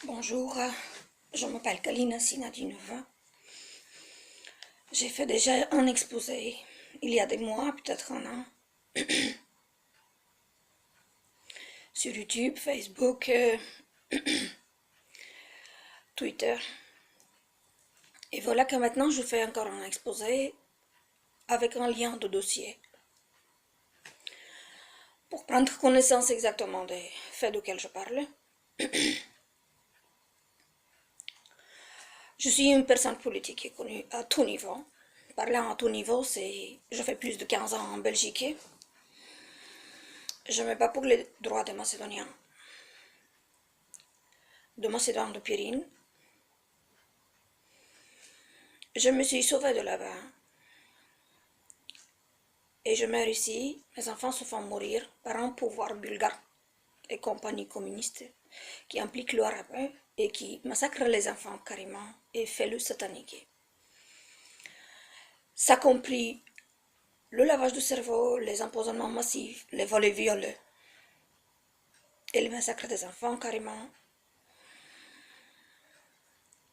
Bonjour, je m'appelle Kalina Sinadinova. J'ai fait déjà un exposé il y a des mois, peut-être un an, sur YouTube, Facebook, Twitter. Et voilà que maintenant je fais encore un exposé avec un lien de dossier pour prendre connaissance exactement des faits auxquels je parle. Je suis une personne politique qui est connue à tout niveau. Parlant à tout niveau, je fais plus de 15 ans en Belgique. Je me bats pour les droits des Macédoniens, de Macédoine de Pyrine. Je me suis sauvée de là-bas. Et je meurs ici, mes enfants se font mourir par un pouvoir bulgare et compagnie communiste qui implique l'arabe et qui massacre les enfants carrément et fait le sataniquer. Ça compris le lavage de cerveau, les empoisonnements massifs, les vols et viols et le massacre des enfants carrément,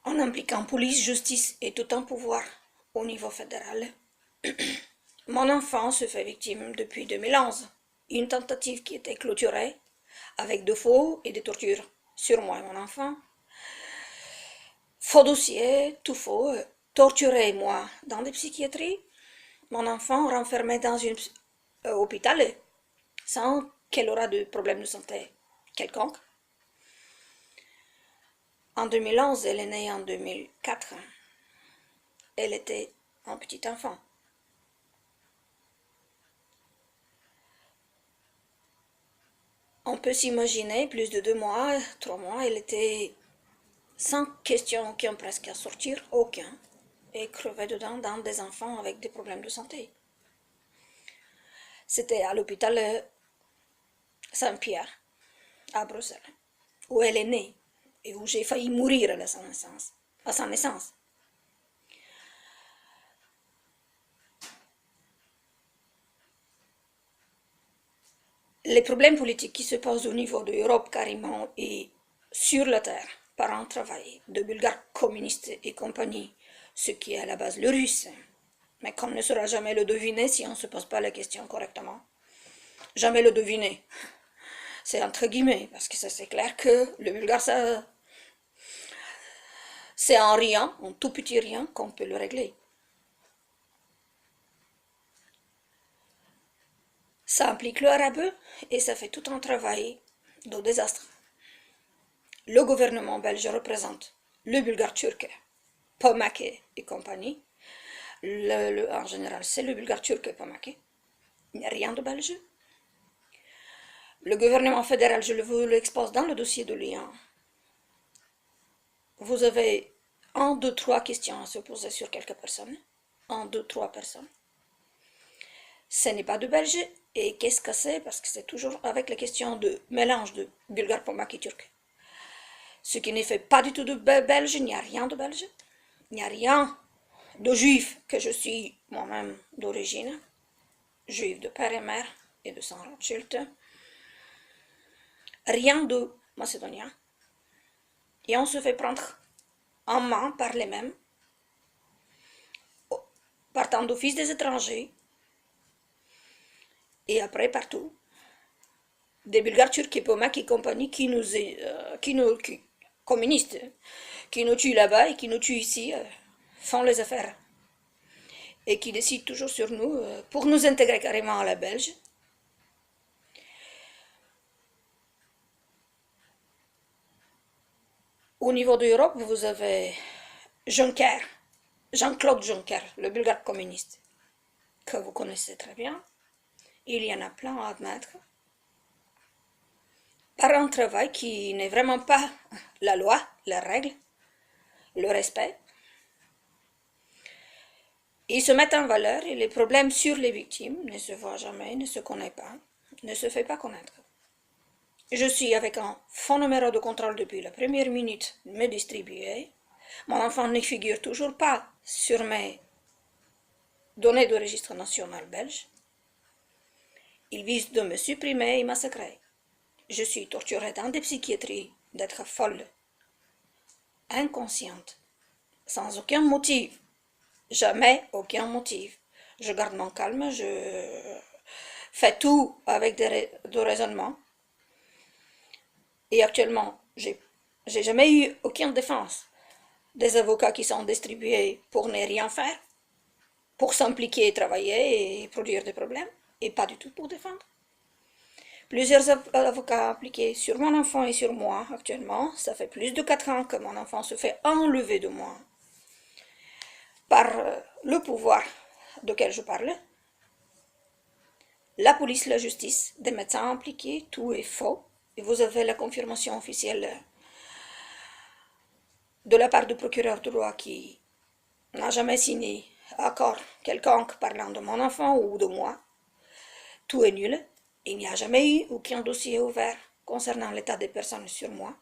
en impliquant police, justice et tout un pouvoir au niveau fédéral. Mon enfant se fait victime depuis 2011. Une tentative qui était clôturée avec de faux et des tortures sur moi et mon enfant. Faux dossier, tout faux, torturé moi dans des psychiatries. Mon enfant renfermé dans un hôpital sans qu'elle aura de problème de santé quelconque. En 2011, elle est née en 2004. Elle était un petit enfant. On peut s'imaginer, plus de 2 mois, 3 mois, elle était sans question aucun presque à sortir, aucun, et crevait dedans dans des enfants avec des problèmes de santé. C'était à l'hôpital Saint-Pierre, à Bruxelles, où elle est née, et où j'ai failli mourir à sa naissance. Les problèmes politiques qui se posent au niveau de l'Europe carrément et sur la terre par un travail de Bulgares communistes et compagnie, ce qui est à la base le russe, mais qu'on ne saura jamais le deviner si on ne se pose pas la question correctement. Jamais le deviner. C'est entre guillemets, parce que ça c'est clair que le bulgare, c'est un rien, un tout petit rien qu'on peut le régler. Ça implique l'arabe et ça fait tout un travail de désastre. Le gouvernement belge représente le bulgare turc, Pomake et compagnie. En général, c'est le bulgare turc et Pomake. Il n'y a rien de belge. Le gouvernement fédéral, je vous l'expose dans le dossier de lien. Vous avez 1, 2, 3 questions à se poser sur quelques personnes. 1, 2, 3 personnes. Ce n'est pas de belge. Et qu'est-ce que c'est? Parce que c'est toujours avec la question de mélange de bulgare, pomake et turc. Ce qui ne fait pas du tout de belge, il n'y a rien de belge. Il n'y a rien de juif que je suis moi-même d'origine. Juif de père et mère et de sang Rothschild. Rien de macédonien. Et on se fait prendre en main par les mêmes, partant d'office des étrangers, et après partout, des Bulgares, Turcs et Pomaks et compagnie qui communistes, qui nous tuent là-bas et qui nous tuent ici, font les affaires. Et qui décident toujours sur nous pour nous intégrer carrément à la Belge. Au niveau de l'Europe, vous avez Juncker, Jean-Claude Juncker, le bulgare communiste, que vous connaissez très bien. Il y en a plein à admettre. Par un travail qui n'est vraiment pas la loi, la règle, le respect. Ils se mettent en valeur et les problèmes sur les victimes ne se voient jamais, ne se connaissent pas, ne se fait pas connaître. Je suis avec un faux numéro de contrôle depuis la première minute me distribuer. Mon enfant ne figure toujours pas sur mes données de registre national belge. Ils visent de me supprimer et massacrer. Je suis torturée dans des psychiatries d'être folle. inconsciente, sans aucun motif, jamais aucun motif. Je garde mon calme, je fais tout avec du raisonnement. Et actuellement, j'ai jamais eu aucune défense. Des avocats qui sont distribués pour ne rien faire, pour s'impliquer, travailler et produire des problèmes, et pas du tout pour défendre. Plusieurs avocats impliqués sur mon enfant et sur moi actuellement. Ça fait plus de 4 ans que mon enfant se fait enlever de moi par le pouvoir duquel je parle. La police, la justice, des médecins impliqués, tout est faux. Et vous avez la confirmation officielle de la part du procureur de loi qui n'a jamais signé accord quelconque parlant de mon enfant ou de moi. Tout est nul. Il n'y a jamais eu aucun dossier ouvert concernant l'état des personnes sur moi,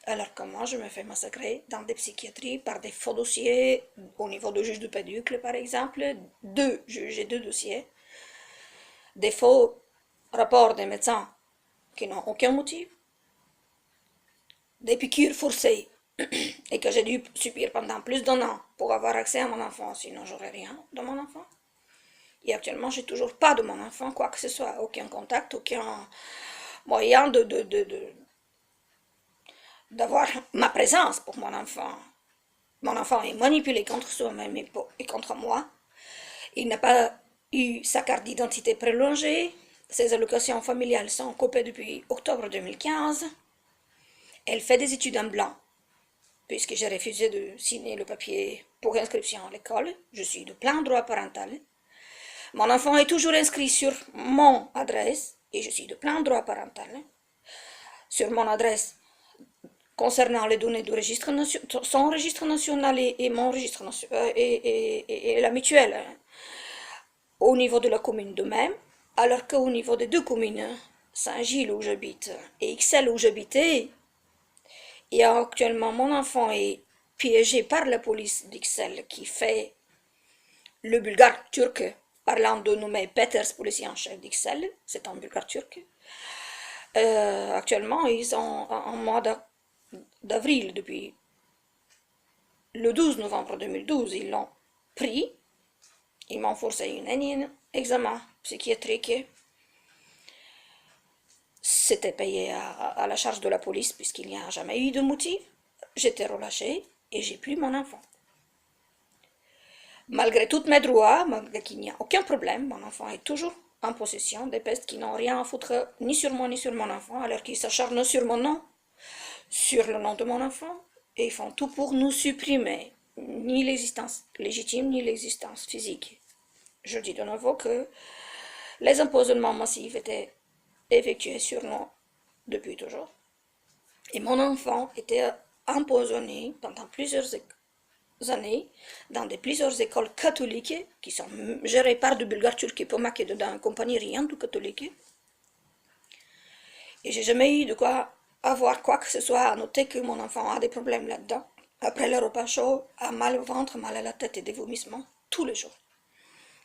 alors que moi je me fais massacrer dans des psychiatries par des faux dossiers au niveau du juge du pédicle par exemple, 2 juges et 2 dossiers, des faux rapports des médecins qui n'ont aucun motif, des piqûres forcées et que j'ai dû subir pendant plus d'1 an pour avoir accès à mon enfant, sinon j'aurais rien de mon enfant. Et actuellement, j'ai toujours pas de mon enfant, quoi que ce soit, aucun contact, aucun moyen d'avoir ma présence pour mon enfant. Mon enfant est manipulé contre soi-même et contre moi. Il n'a pas eu sa carte d'identité prolongée. Ses allocations familiales sont coupées depuis octobre 2015. Elle fait des études en blanc, puisque j'ai refusé de signer le papier pour inscription à l'école. Je suis de plein droit parental. Mon enfant est toujours inscrit sur mon adresse et je suis de plein droit parental. Sur mon adresse concernant les données du registre son registre national et mon registre et la mutuelle au niveau de la commune de même, alors qu'au niveau des 2 communes, Saint-Gilles où j'habite et Ixelles où j'habitais, et actuellement mon enfant est piégé par la police d'Ixelles qui fait le bulgare turc parlant de nommer Peters, policier en chef d'Ixelles, c'est un bulgare turc. Actuellement, ils sont en mois d'avril, depuis le 12 novembre 2012, ils l'ont pris, ils m'ont forcé un examen psychiatrique. C'était payé à la charge de la police puisqu'il n'y a jamais eu de motif. J'étais relâchée et j'ai plus mon enfant. Malgré tous mes droits, malgré qu'il n'y a aucun problème, mon enfant est toujours en possession des pestes qui n'ont rien à foutre ni sur moi ni sur mon enfant, alors qu'ils s'acharnent sur mon nom, sur le nom de mon enfant, et ils font tout pour nous supprimer, ni l'existence légitime, ni l'existence physique. Je dis de nouveau que les empoisonnements massifs étaient effectués sur nous depuis toujours, et mon enfant était empoisonné pendant plusieurs années dans plusieurs écoles catholiques qui sont gérées par du bulgare turc et Pomac et dedans compagnie rien du catholique. Et j'ai jamais eu de quoi avoir quoi que ce soit à noter que mon enfant a des problèmes là-dedans. Après le repas chaud, a mal au ventre, mal à la tête et des vomissements tous les jours.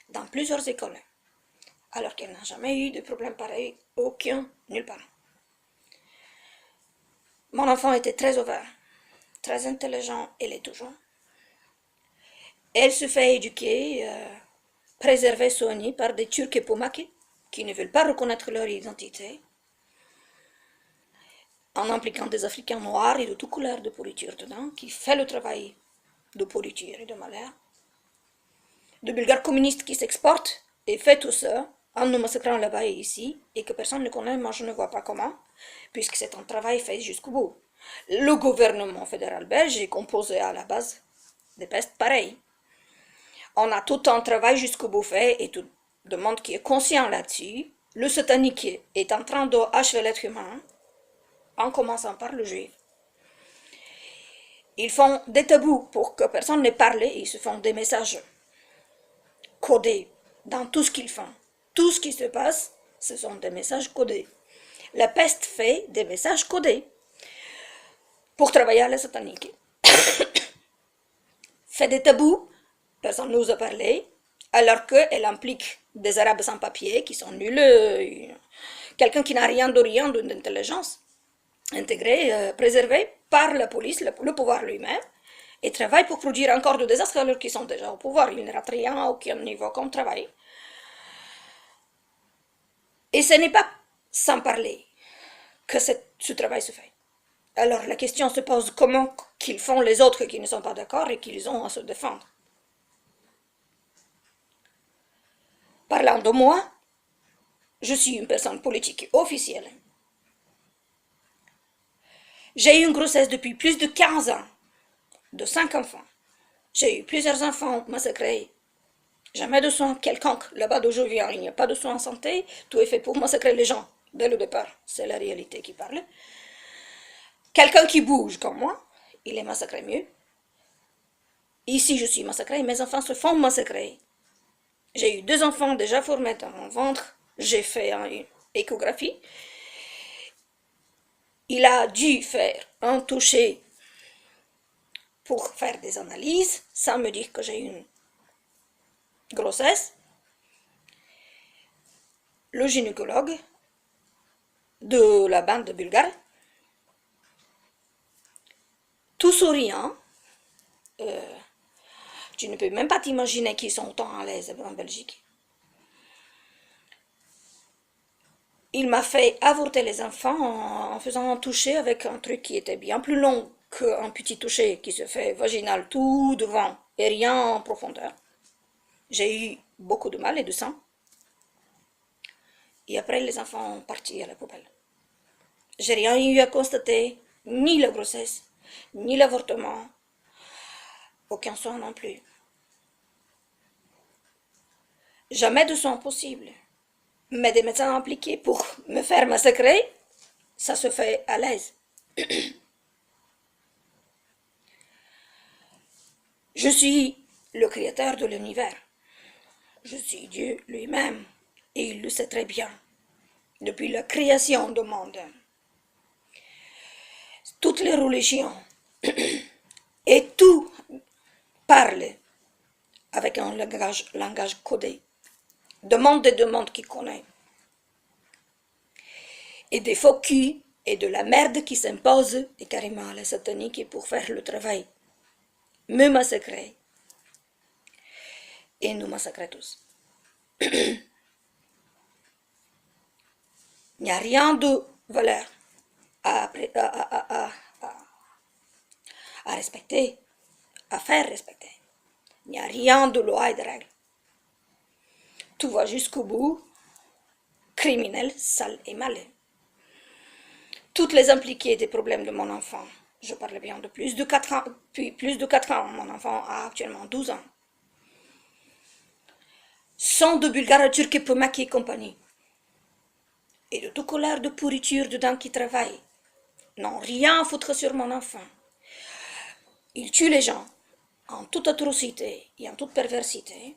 Dans plusieurs écoles. Alors qu'elle n'a jamais eu de problème pareil, aucun, nulle part. Mon enfant était très ouvert, très intelligent, elle est toujours. Elle se fait éduquer, préserver, soigner par des Turcs et Pomaki qui ne veulent pas reconnaître leur identité, en impliquant des Africains noirs et de toute couleur de pourriture dedans, qui fait le travail de pourriture et de malheur, de Bulgares communistes qui s'exportent et fait tout ça en nous massacrant là-bas et ici, et que personne ne connaît, moi je ne vois pas comment, puisque c'est un travail fait jusqu'au bout. Le gouvernement fédéral belge est composé à la base des pestes pareilles. On a tout un travail jusqu'au bout fait et tout le monde qui est conscient là-dessus. Le satanique est en train d'achever l'être humain, en commençant par le juif. Ils font des tabous pour que personne ne parle et ils se font des messages codés dans tout ce qu'ils font. Tout ce qui se passe, ce sont des messages codés. La peste fait des messages codés pour travailler à la satanique. Fait des tabous, personne ne nous a parlé, alors qu'elle implique des Arabes sans papier qui sont nuls, quelqu'un qui n'a rien de rien d'intelligence. intégrés, préservés par la police, le pouvoir lui-même, et travaillent pour produire encore de désastres alors qu'ils sont déjà au pouvoir. Ils ne ratent rien à aucun niveau comme travail. Et ce n'est pas sans parler que ce travail se fait. Alors la question se pose comment qu'ils font les autres qui ne sont pas d'accord et qu'ils ont à se défendre. Parlant de moi, je suis une personne politique officielle. J'ai eu une grossesse depuis plus de 15 ans, de 5 enfants. J'ai eu plusieurs enfants massacrés. Jamais de soins quelconque. Là-bas d'où je viens, il n'y a pas de soins en santé. Tout est fait pour massacrer les gens dès le départ. C'est la réalité qui parle. Quelqu'un qui bouge comme moi, il est massacré mieux. Ici, je suis massacrée, mes enfants se font massacrer. J'ai eu 2 enfants déjà formés dans mon ventre. J'ai fait une échographie. Il a dû faire un toucher pour faire des analyses, sans me dire que j'ai une grossesse. Le gynécologue de la bande bulgare, tout souriant, tu ne peux même pas t'imaginer qu'ils sont autant à l'aise en Belgique. Il m'a fait avorter les enfants en faisant un toucher avec un truc qui était bien plus long qu'un petit toucher qui se fait vaginal tout devant et rien en profondeur. J'ai eu beaucoup de mal et de sang. Et après, les enfants ont parti à la poubelle. J'ai rien eu à constater, ni la grossesse, ni l'avortement, aucun soin non plus. Jamais de soins possible. Mais des médecins impliqués pour me faire massacrer, ça se fait à l'aise. Je suis le créateur de l'univers. Je suis Dieu lui-même, et il le sait très bien, depuis la création du monde. Toutes les religions et tout parlent avec un langage codé, demande et demande qui connaît. Et des faux culs et de la merde qui s'impose, et carrément la satanique pour faire le travail. Me massacrer. Et nous massacrer tous. Il n'y a rien de valeur à respecter, à faire respecter. Il n'y a rien de loi et de règles. Tout va jusqu'au bout, criminel, sale et malin. Toutes les impliquées des problèmes de mon enfant, je parle bien de plus de 4 ans, depuis plus de 4 ans, mon enfant a actuellement 12 ans, sont de Bulgares, Turcs, Pomac et compagnie. Et de tout colère de pourriture dedans qui travaillent, n'ont rien à foutre sur mon enfant. Ils tuent les gens en toute atrocité et en toute perversité,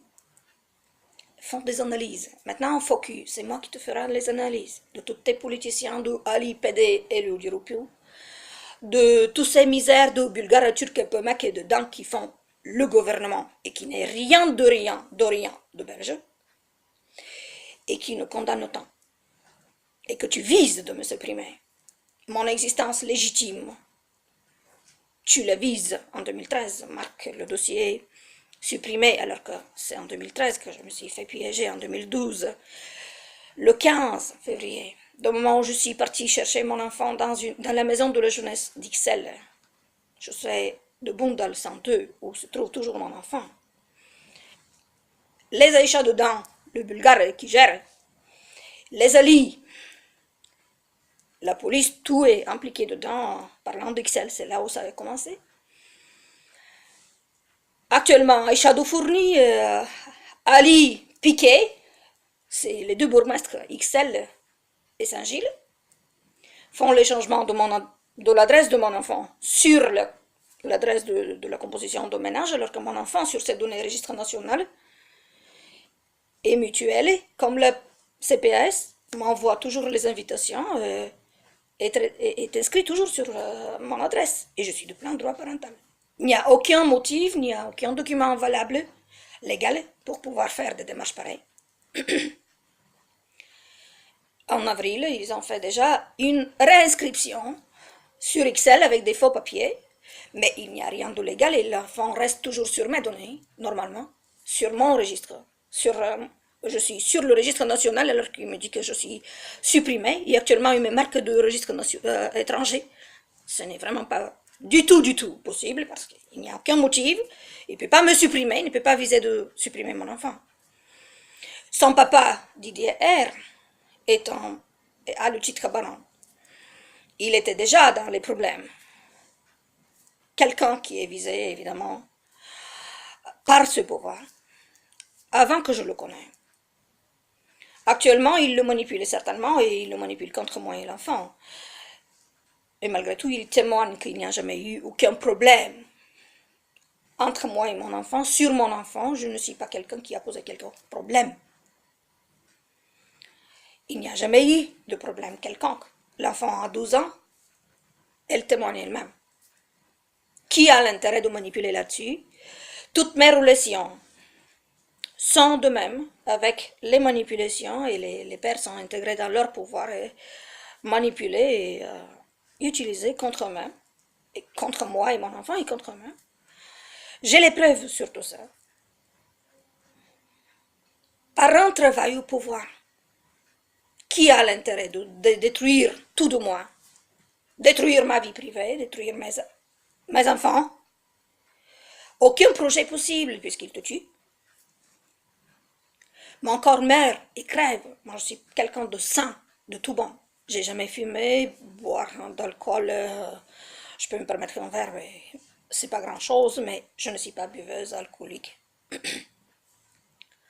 font des analyses. Maintenant, focus, c'est moi qui te ferai les analyses de tous tes politiciens de Ali, PD et le Diroupiou, de tous ces misères de Bulgares, Turcs et Pomac et dedans qui font le gouvernement et qui n'est rien de belge et qui nous condamnent autant et que tu vises de me supprimer mon existence légitime. Tu la vises en 2013, marque le dossier supprimé, alors que c'est en 2013 que je me suis fait piéger, en 2012, le 15 février, au moment où je suis partie chercher mon enfant dans la maison de la jeunesse d'Ixelles. Je sais de Bundal 102, où se trouve toujours mon enfant. Les Aïcha dedans, le Bulgare qui gère, les Ali, la police, tout est impliqué dedans, parlant d'Ixelles, c'est là où ça a commencé. Actuellement, Aïcha Doufourni, Ali Piquet, c'est les 2 bourgmestres Ixelles et Saint-Gilles, font les changements de l'adresse de mon enfant sur l'adresse de la composition de ménage, alors que mon enfant, sur ses données registre national et mutuelles, comme le CPS, m'envoie toujours les invitations, est inscrit toujours sur mon adresse, et je suis de plein droit parental. Il n'y a aucun motif, il n'y a aucun document valable, légal, pour pouvoir faire des démarches pareilles. En avril, ils ont fait déjà une réinscription sur Excel avec des faux papiers, mais il n'y a rien de légal et l'enfant reste toujours sur mes données, normalement, sur mon registre. Je suis sur le registre national alors qu'il me dit que je suis supprimée. Et actuellement, il me marque de registre étranger. Ce n'est vraiment pas du tout possible parce qu'il n'y a aucun motif. Il ne peut pas me supprimer, il ne peut pas viser de supprimer mon enfant. Son papa, Didier R, a le titre Cabanon. Il était déjà dans les problèmes. Quelqu'un qui est visé, évidemment, par ce pouvoir, avant que je le connaisse. Actuellement, il le manipule certainement et il le manipule contre moi et l'enfant. Et malgré tout, il témoigne qu'il n'y a jamais eu aucun problème entre moi et mon enfant. Sur mon enfant, je ne suis pas quelqu'un qui a posé quelques problèmes. Il n'y a jamais eu de problème quelconque. L'enfant a 12 ans, elle témoigne elle-même. Qui a l'intérêt de manipuler là-dessus? Toutes mes relations sont de même avec les manipulations et les pères sont intégrés dans leur pouvoir et manipulés et utilisés contre moi, et contre moi et mon enfant et contre moi. J'ai les preuves sur tout ça. Par un travail au pouvoir, qui a l'intérêt de détruire tout de moi? Détruire ma vie privée, détruire mes enfants? Aucun projet possible puisqu'il te tue. Mon corps meurt et crève. Moi, je suis quelqu'un de sain, de tout bon. J'ai jamais fumé, boire d'alcool. Je peux me permettre un verre, mais c'est pas grand chose, mais je ne suis pas buveuse alcoolique.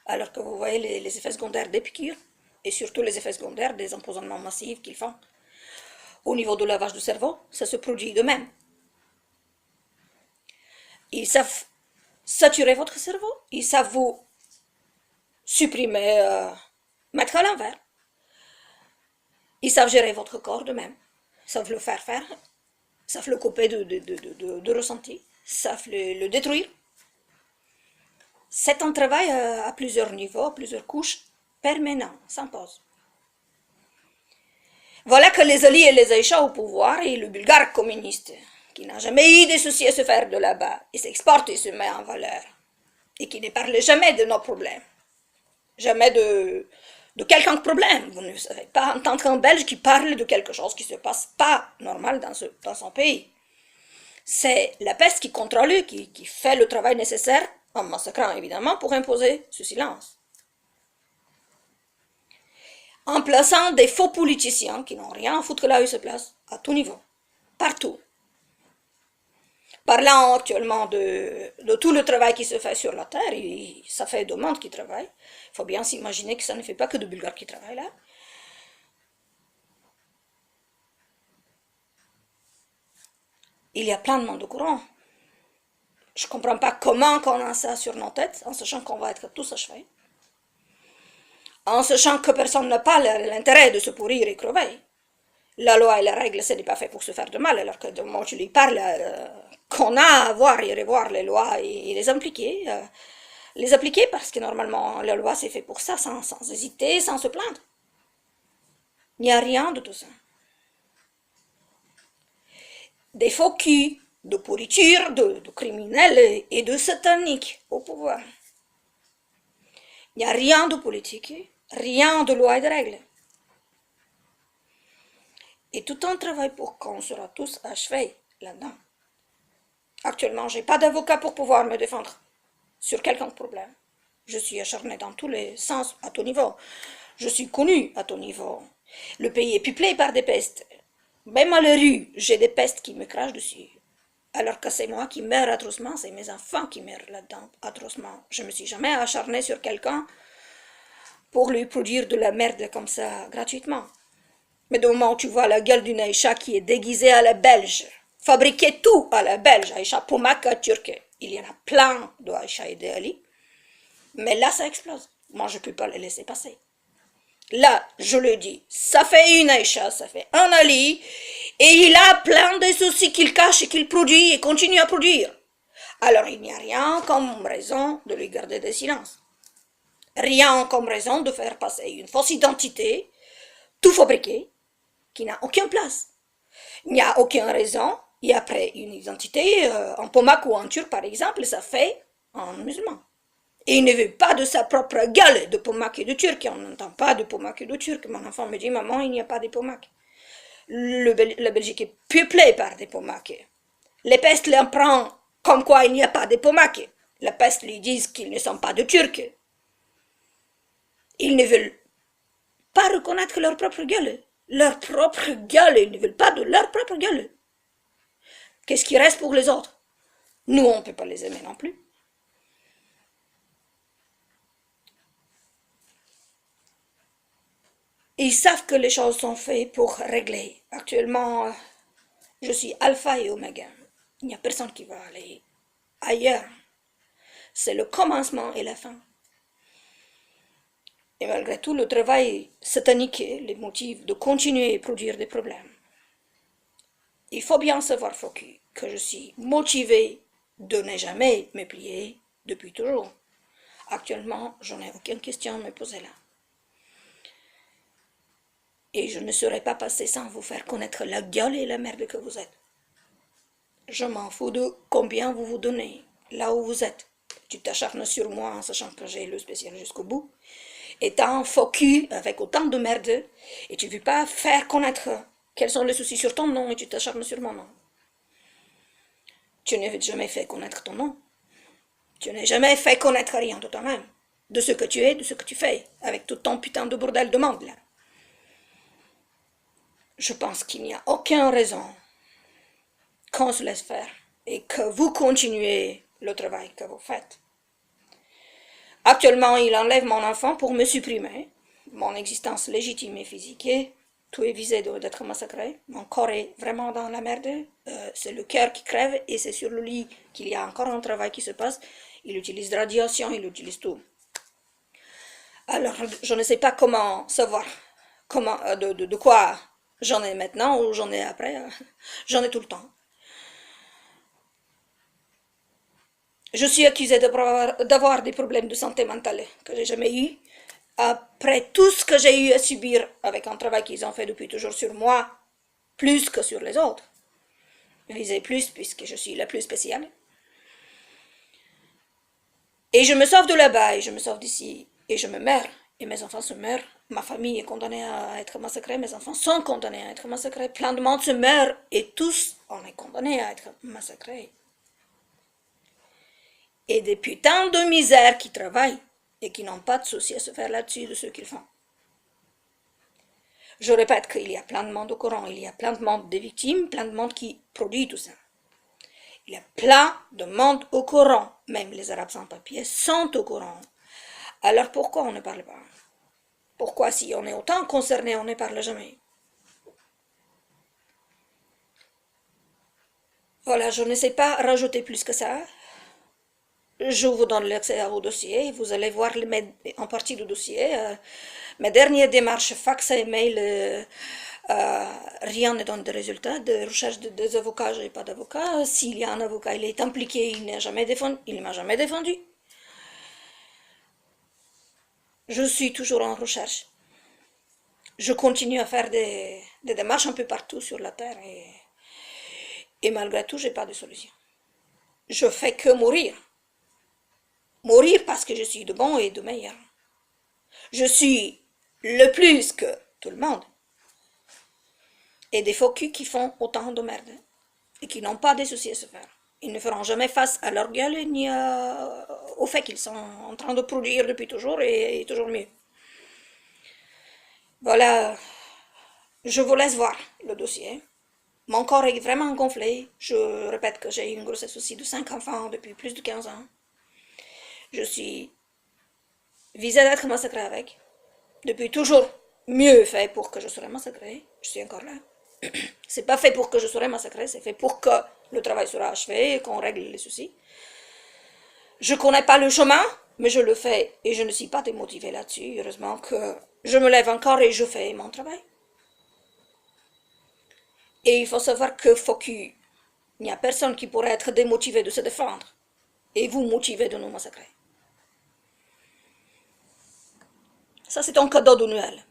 Alors que vous voyez les effets secondaires des piqûres, et surtout les effets secondaires des empoisonnements massifs qu'ils font. Au niveau du lavage du cerveau, ça se produit de même. Ils savent saturer votre cerveau, ils savent vous supprimer, mettre à l'envers. Ils savent gérer votre corps de même, ils savent le faire, ils savent le couper de ressenti, ils savent le détruire. C'est un travail à plusieurs niveaux, à plusieurs couches, permanent, sans pause. Voilà que les alliés et les Aïchas au pouvoir et le bulgare communiste, qui n'a jamais eu de souci à se faire de là-bas, et s'exporte et se met en valeur, et qui ne parle jamais de nos problèmes, jamais de quelconque problème. Vous ne savez pas entendre un Belge qui parle de quelque chose qui ne se passe pas normal dans son pays. C'est la peste qui contrôle, qui fait le travail nécessaire, en massacrant évidemment, pour imposer ce silence. En plaçant des faux politiciens qui n'ont rien à foutre là où ils se placent, à tout niveau, partout. Parlant actuellement de tout le travail qui se fait sur la terre, et ça fait 2 mondes qui travaillent. Il faut bien s'imaginer que ça ne fait pas que de Bulgares qui travaillent là. Il y a plein de monde au courant. Je ne comprends pas comment on a ça sur nos têtes, en sachant qu'on va être tous achevés. En sachant que personne n'a pas l'intérêt de se pourrir et crever. La loi et la règle, ce n'est pas fait pour se faire de mal, alors que de moment tu lui parles, qu'on a à voir et revoir les lois et les appliquer. Les appliquer parce que normalement la loi c'est fait pour ça, sans hésiter, sans se plaindre. Il n'y a rien de tout ça. Des faux culs, de pourriture, de criminels et de sataniques au pouvoir. Il n'y a rien de politique, rien de loi et de règles. Et tout un travail pour qu'on sera tous achevés là-dedans. Actuellement, je n'ai pas d'avocat pour pouvoir me défendre sur quelconque problème. Je suis acharnée dans tous les sens, à tout niveau. Je suis connue à tout niveau. Le pays est peuplé par des pestes. Même à la rue, j'ai des pestes qui me crachent dessus. Alors que c'est moi qui meurs atrocement, c'est mes enfants qui meurent là-dedans atrocement. Je ne me suis jamais acharnée sur quelqu'un pour lui produire de la merde comme ça gratuitement. Mais du moment où tu vois la gueule d'une Aïcha qui est déguisée à la belge, fabriquer tout à la belge, Aïcha Pomaka turque, il y en a plein de Aïcha et de Ali, mais là ça explose. Moi je ne peux pas les laisser passer. Là, je le dis, ça fait une Aïcha, ça fait un Ali, et il a plein de soucis qu'il cache et qu'il produit et continue à produire. Alors il n'y a rien comme raison de lui garder des silences. Rien comme raison de faire passer une fausse identité, tout fabriqué, qui n'a aucune place. Il n'y a aucune raison. Et après, une identité, en pomaque ou en turc par exemple, ça fait en musulman. Et il ne veut pas de sa propre gueule de pomaque et de turc. On n'entend pas de pomaque et de turc. Mon enfant me dit, maman, il n'y a pas de pomaque. La Belgique est peuplée par des pomaques. Les pestes l'en prennent comme quoi il n'y a pas de pomaques. La peste lui disent qu'ils ne sont pas de turcs. Ils ne veulent pas reconnaître leur propre gueule. Leur propre gueule, ils ne veulent pas de leur propre gueule. Qu'est-ce qui reste pour les autres? Nous, on ne peut pas les aimer non plus. Ils savent que les choses sont faites pour régler. Actuellement, je suis alpha et oméga. Il n'y a personne qui va aller ailleurs. C'est le commencement et la fin. Et malgré tout, le travail satanique les motive de continuer à produire des problèmes. Il faut bien savoir, Foku, que je suis motivé de ne jamais me plier depuis toujours. Actuellement, je n'ai aucune question à me poser là. Et je ne serai pas passé sans vous faire connaître la gueule et la merde que vous êtes. Je m'en fous de combien vous vous donnez, là où vous êtes. Tu t'acharnes sur moi en sachant que j'ai le spécial jusqu'au bout. Étant Foku avec autant de merde, et tu ne veux pas faire connaître quels sont les soucis sur ton nom et tu t'acharnes sur mon nom. Tu n'as jamais fait connaître ton nom. Tu n'as jamais fait connaître rien de toi-même, de ce que tu es, de ce que tu fais, avec tout ton putain de bordel de monde là. Je pense qu'il n'y a aucune raison qu'on se laisse faire et que vous continuez le travail que vous faites. Actuellement, il enlève mon enfant pour me supprimer, mon existence légitime et physique, et tout est visé d'être massacré. Mon corps est vraiment dans la merde, c'est le cœur qui crève et c'est sur le lit qu'il y a encore un travail qui se passe. Il utilise la radiation, il utilise tout. Alors, je ne sais pas comment savoir de quoi j'en ai maintenant ou j'en ai après. J'en ai tout le temps. Je suis accusée d'avoir des problèmes de santé mentale que j'ai jamais eu. Après tout ce que j'ai eu à subir avec un travail qu'ils ont fait depuis toujours sur moi, plus que sur les autres. Visez plus puisque je suis la plus spéciale. Et je me sauve de là-bas et je me sauve d'ici et je me meurs. Et mes enfants se meurent. Ma famille est condamnée à être massacrée. Mes enfants sont condamnés à être massacrés. Plein de monde se meurt et tous on est condamnés à être massacrés. Et des putains de misère qui travaillent et qui n'ont pas de souci à se faire là-dessus de ce qu'ils font. Je répète qu'il y a plein de monde au courant, il y a plein de monde des victimes, plein de monde qui produit tout ça. Il y a plein de monde au courant, même les Arabes sans papier sont au courant. Alors pourquoi on ne parle pas? Pourquoi si on est autant concerné, on ne parle jamais? Voilà, je ne sais pas rajouter plus que ça. Je vous donne l'accès à vos dossiers. Vous allez voir en partie du dossier. Mes dernières démarches, fax et mail, rien ne donne de résultat. De recherche des avocats, je n'ai pas d'avocat. S'il y a un avocat, il est impliqué, il ne m'a jamais défendu. Je suis toujours en recherche. Je continue à faire des démarches un peu partout sur la terre et malgré tout, je n'ai pas de solution. Je fais que mourir. Mourir parce que je suis de bon et de meilleur. Je suis le plus que tout le monde. Et des faux culs qui font autant de merde et qui n'ont pas de soucis à se faire. Ils ne feront jamais face à leur gueule ni au fait qu'ils sont en train de produire depuis toujours et toujours mieux. Voilà, je vous laisse voir le dossier. Mon corps est vraiment gonflé. Je répète que j'ai eu une grossesse aussi de 5 enfants depuis plus de 15 ans. Je suis visée d'être massacrée avec. Depuis toujours mieux fait pour que je sois massacrée. Je suis encore là. C'est pas fait pour que je sois massacrée, c'est fait pour que le travail sera achevé et qu'on règle les soucis. Je connais pas le chemin, mais je le fais et je ne suis pas démotivée là-dessus. Heureusement que je me lève encore et je fais mon travail. Et il faut savoir que il n'y a personne qui pourrait être démotivé de se défendre et vous motiver de nous massacrer. Ça, c'est un cadeau de Noël.